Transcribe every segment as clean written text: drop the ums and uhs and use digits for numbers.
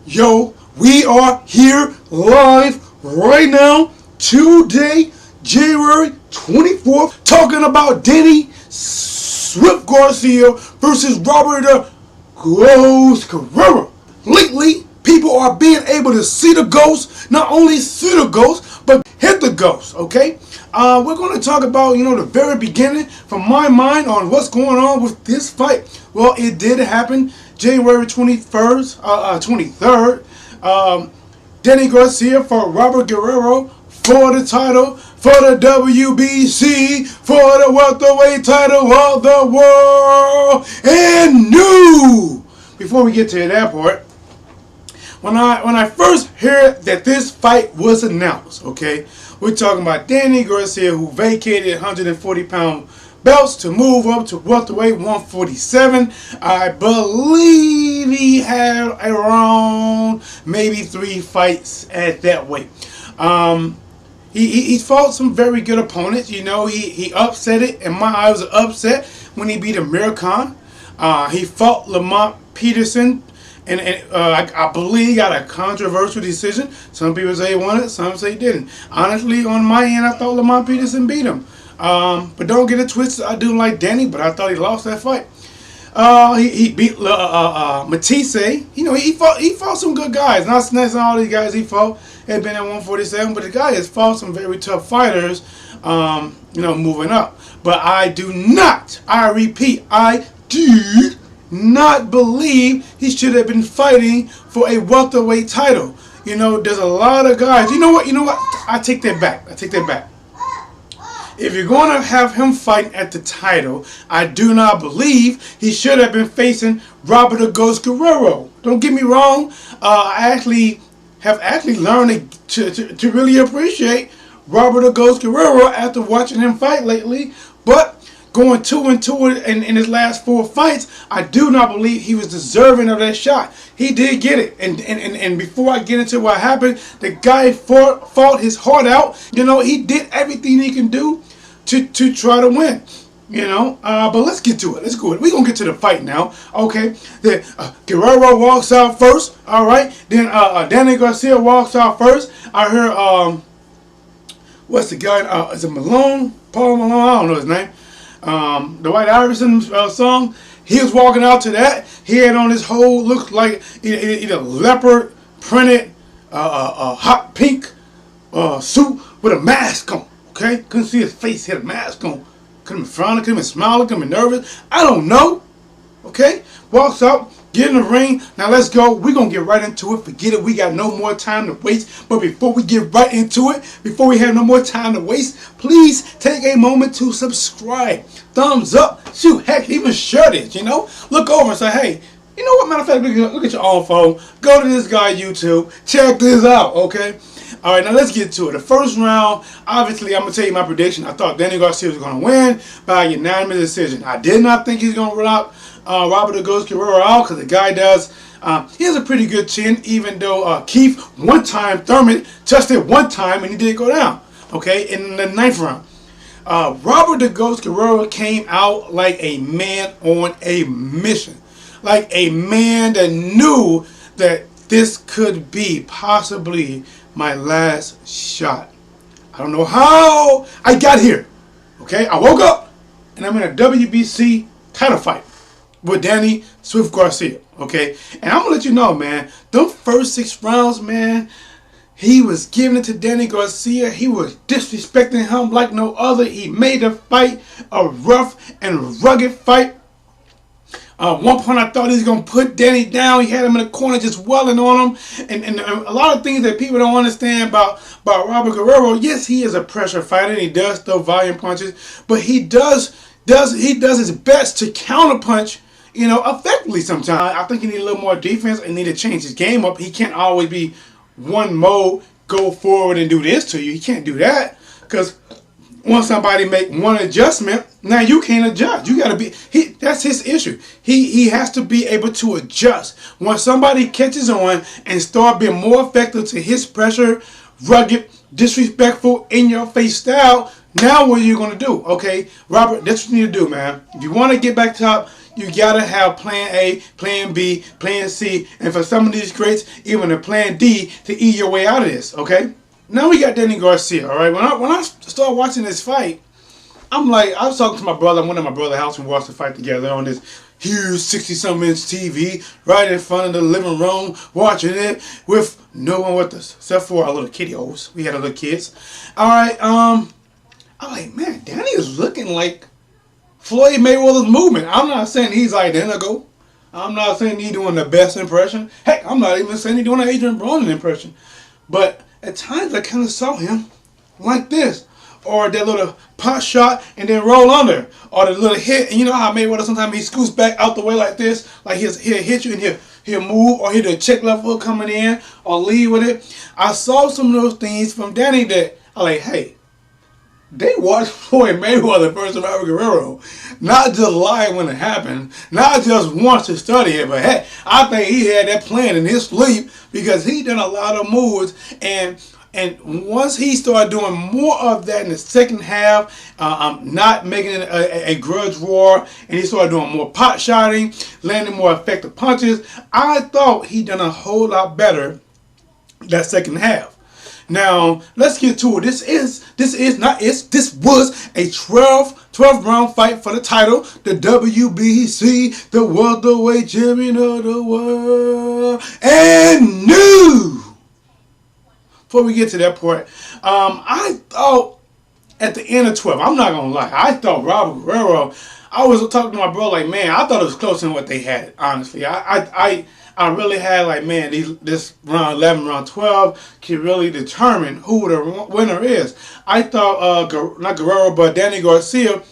Yo, we are here live right now, today, January 24th, talking about Danny Swift Garcia versus Robert Guerrero. Lately, people are being able to see the ghost, not only see the ghost, but hit the ghost, okay? We're going to talk about, the very beginning from my mind on what's going on with this fight. Well, it did happen January 23rd. Danny Garcia for Robert Guerrero for the title, for the WBC, for the welterweight title of the world. And new. Before we get to that part, when I first heard that this fight was announced, okay, we're talking about Danny Garcia, who vacated 140-pound belts to move up to welterweight 147. I believe he had around maybe 3 fights at that weight. He fought some very good opponents. He upset it, and my eyes were upset when he beat Amir Khan. He fought Lamont Peterson, and I believe he got a controversial decision. Some people say he won it, some say he didn't. Honestly, on my end, I thought Lamont Peterson beat him. But don't get it twisted. I do like Danny, but I thought he lost that fight. He beat Matisse. He fought some good guys. Not snatching all these guys he fought had been at 147, but the guy has fought some very tough fighters. Moving up. But I repeat, I do not believe he should have been fighting for a welterweight title. There's a lot of guys. You know what? I take that back. If you're going to have him fight at the title, I do not believe he should have been facing Robert the Ghost Guerrero. Don't get me wrong. I have learned to really appreciate Robert the Ghost Guerrero after watching him fight lately. But going 2-2 in his last 4 fights, I do not believe he was deserving of that shot. He did get it, and before I get into what happened, the guy fought his heart out. He did everything he can do to try to win. But let's get to it. Let's go. We're gonna get to the fight now. Okay. Then Guerrero walks out first. All right. Then Danny Garcia walks out first. I heard what's the guy? Is it Malone? Paul Malone? I don't know his name. The White Iverson song. He was walking out to that. He had on his whole look like either leopard printed hot pink suit with a mask on. Okay, couldn't see his face. He had a mask on. Could have been frowning, could have been smiling, could have been nervous. I don't know. Okay, walks out, get in the ring. Now let's go. We're gonna get right into it. Forget it. We got no more time to waste. But before we get right into it, before we have no more time to waste, please take a moment to subscribe. Thumbs up. Shoot, heck, even share this. Look over and say, hey, you know what? Matter of fact, look at your own phone. Go to this guy YouTube. Check this out. Okay. All right, now let's get to it. The first round, obviously, I'm going to tell you my prediction. I thought Danny Garcia was going to win by a unanimous decision. I did not think he's going to knock Robert the Ghost Guerrero out because the guy does. He has a pretty good chin, even though Keith Thurman touched it one time and he did go down, okay, in the 9th round. Robert the Ghost Guerrero came out like a man on a mission. Like a man that knew that this could be possibly my last shot. I don't know how I got here. Okay, I woke up and I'm in a WBC title fight with Danny Swift Garcia. Okay, and I'm gonna let you know, man, those first 6 rounds, man, he was giving it to Danny Garcia. He was disrespecting him like no other. He made the fight a rough and rugged fight. One point I thought he was going to put Danny down. He had him in the corner just welling on him. And a lot of things that people don't understand about Robert Guerrero. Yes, he is a pressure fighter and he does throw volume punches. But he does his best to counterpunch, effectively sometimes. I think he needs a little more defense and need to change his game up. He can't always be one mode, go forward and do this to you. He can't do that because once somebody make one adjustment, now you can't adjust. You gotta be. That's his issue. He has to be able to adjust. When somebody catches on and start being more effective to his pressure, rugged, disrespectful, in your face style. Now what are you gonna do? Okay, Robert, that's what you need to do, man. If you want to get back top, you gotta have plan A, plan B, plan C, and for some of these greats, even a plan D to eat your way out of this. Okay. Now we got Danny Garcia. All right. When I started watching this fight, I'm like, I was talking to my brother. I went to my brother's house and watched the fight together on this huge 60-some inch TV right in front of the living room, watching it with no one with us except for our little kiddos. We had our little kids. All right. I'm like, man, Danny is looking like Floyd Mayweather's movement. I'm not saying he's identical. I'm not saying he's doing the best impression. Heck, I'm not even saying he's doing an Adrian Broner impression. But at times I kind of saw him like this. Or that little pot shot and then roll under. Or the little hit. And you know how Mayweather sometimes he scoots back out the way like this. Like he'll hit you and he'll move. Or he'll do a check left hook coming in. Or lead with it. I saw some of those things from Danny that I like, hey, they watched Floyd Mayweather versus Robert Guerrero. Not just live when it happened. Not just once to study it. But hey, I think he had that plan in his sleep because he done a lot of moves. And once he started doing more of that in the second half, not making it a grudge war, and he started doing more pot shotting, landing more effective punches, I thought he done a whole lot better that second half. Now, let's get to it. This was a 12 round fight for the title. The WBC, the welterweight champion of the world. And new. Before we get to that part, I thought at the end of 12, I'm not going to lie, I thought Robert Guerrero, I was talking to my bro like, man, I thought it was closer than what they had, honestly. I really had like, man, this round 11, round 12 can really determine who the winner is. I thought, not Guerrero, but Danny Garcia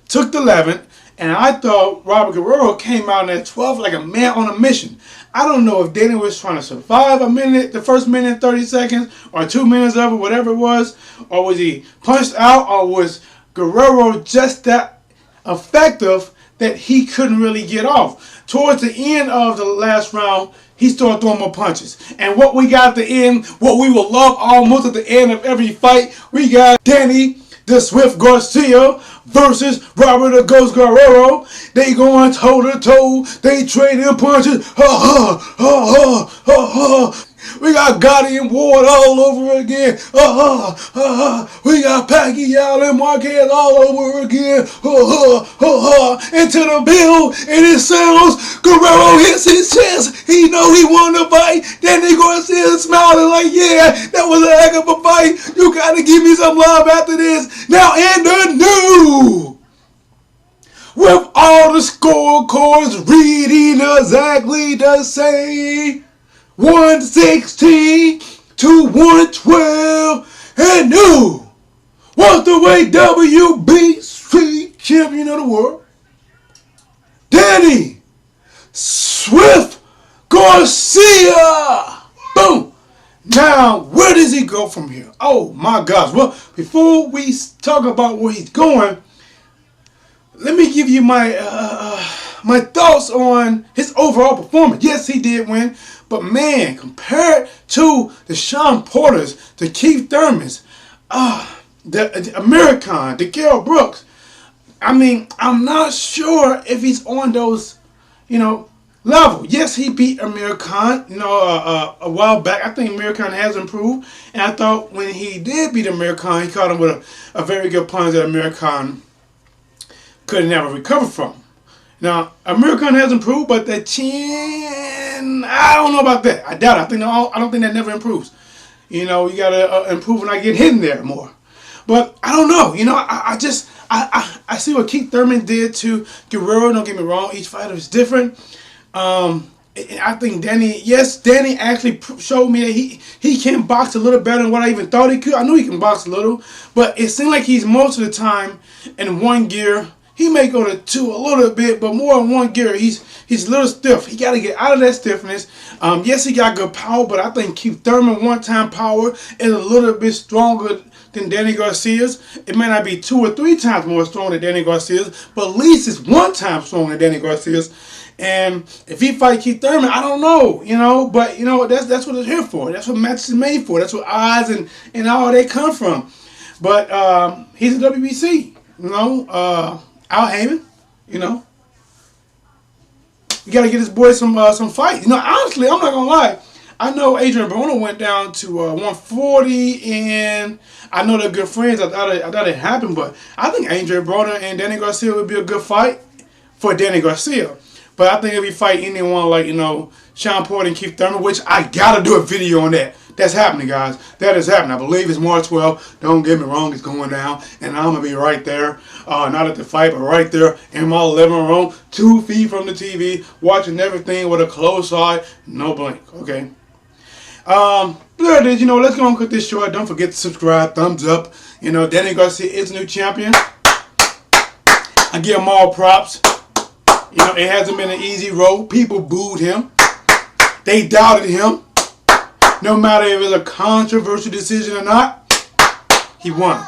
took the 11th, and I thought Robert Guerrero came out in that 12th like a man on a mission. I don't know if Danny was trying to survive the first minute and 30 seconds, or 2 minutes of it, whatever it was, or was he punched out, or was Guerrero just that effective that he couldn't really get off. Towards the end of the last round, he started throwing more punches. And what we got at the end, what we will love almost at the end of every fight, we got Danny the Swift Garcia versus Robert the Ghost Guerrero. They going toe to toe. They trading punches. Ha ha ha ha ha ha. We got Gotti and Ward all over again. We got Pacquiao and Marquez all over again. Into the bill, and it sounds Guerrero hits his chest. He know he won the fight. Then they go and see him smiling like, yeah, that was a heck of a fight. You got to give me some love after this. Now in the new, with all the scorecards reading exactly the same. 116 to 112, and new welterweight WBC champion of the world, Danny Swift Garcia. Boom. Now, where does he go from here? Oh my gosh. Well, before we talk about where he's going, let me give you my thoughts on his overall performance. Yes, he did win. But man, compared to the Sean Porters, the Keith Thurmans, the American, the Gale Brooks, I mean, I'm not sure if he's on those, level. Yes, he beat Amir Khan, a while back. I think Amir Khan has improved. And I thought when he did beat Amir Khan, he caught him with a very good punch that Amir Khan could never recover from. Now, Amir Khan has improved, but the chin, I don't know about that. I doubt it. I don't think that never improves. You got to improve when I get hit in there more. But I don't know. I see what Keith Thurman did to Guerrero. Don't get me wrong. Each fighter is different. I think Danny actually showed me that he can box a little better than what I even thought he could. I knew he can box a little, but it seemed like he's most of the time in one gear. He may go to two a little bit, but more in one gear. He's a little stiff. He got to get out of that stiffness. Yes, he got good power, but I think Keith Thurman one-time power is a little bit stronger than Danny Garcia's. It may not be 2 or 3 times more strong than Danny Garcia's, but at least it's 1 time stronger than Danny Garcia's. And if he fight Keith Thurman, I don't know, but that's what it's here for. That's what matches is made for. That's what odds and all they come from. But he's a WBC, Al Heyman, You got to get this boy some fight. You know, honestly, I'm not gonna lie. I know Adrian Broner went down to 140, and I know they're good friends. I thought it happened, but I think Adrian Broner and Danny Garcia would be a good fight for Danny Garcia. But I think if he fight anyone like, Sean Porter and Keith Thurman, which I gotta do a video on that. That's happening, guys. That is happening. I believe it's March 12th. Don't get me wrong, it's going down. And I'm gonna be right there. Not at the fight, but right there in my living room, 2 feet from the TV, watching everything with a close eye, no blink. Okay. There it is. Let's go and cut this short. Don't forget to subscribe, thumbs up. Danny Garcia is new champion. I give him all props. It hasn't been an easy road. People booed him. They doubted him. No matter if it was a controversial decision or not, he won.